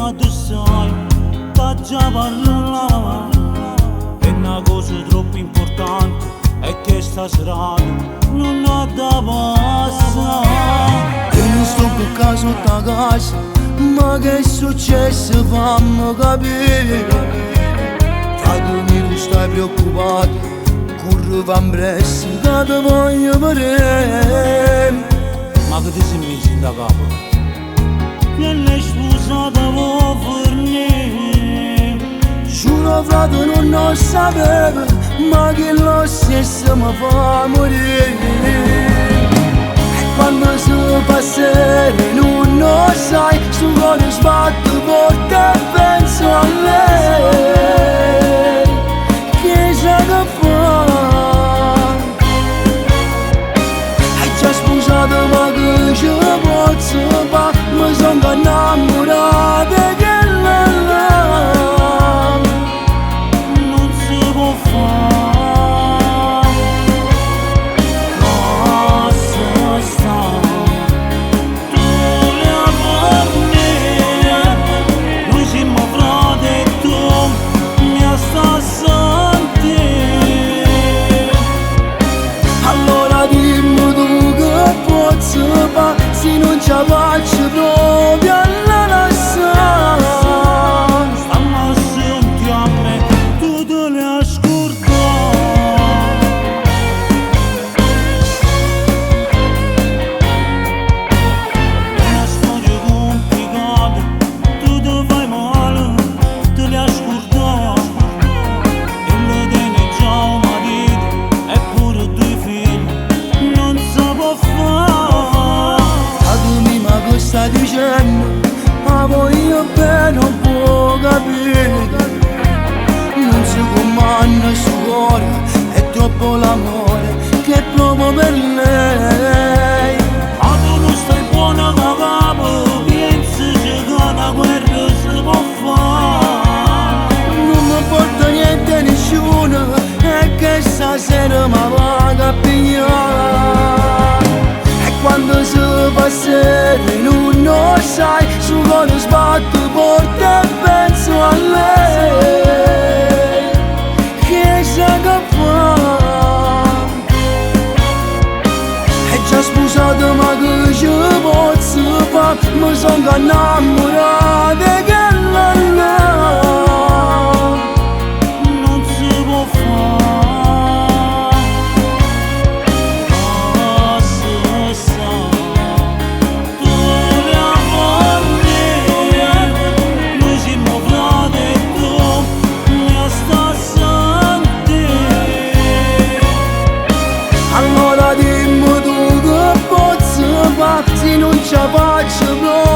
ma tu sai, t'ha già parlato. È una cosa troppo importante e che sta strada non ha da passare. E non sto per caso a casa, ma che è successo fammi capire. Frate mio tu stai preoccupato, corri van presto che ti voglio vedere. Ma che ti sei messo in da capo? Che l'hai sposata vuoi fornire? Giuro frate non lo sapevo, ma che lo stesso mi fa morire. E quando si passerà non lo sai, sto cuore sbatto forte e penso a lei. Che sa che fa? Hai già sposato ma che ci posso fare? Mi sono innamorato che se non ci faccio proprio alla lasciare. Stanno assenti a me, tu te le ascoltare. È una storia complicata, tu ti fai male, te le ascoltare. E lo tieni già un marito, eppure due figli, non si può fare. Sta dicendo, ma voglio bene non può capire. Non si comanda il suo cuore, è troppo l'amore che è proprio per lei. Ma tu non stai buona da capo, pensi che una guerra si può fare. Non mi porta niente nessuno, e che stasera mi va a pigliare. E quando si passerà non lo sai, su cuore sbatto forte e penso a lei. Che sa che fa? È già sposato ma che ci posso fare? Mi sono innamorato che non si può fare. Se non ci faccio proprio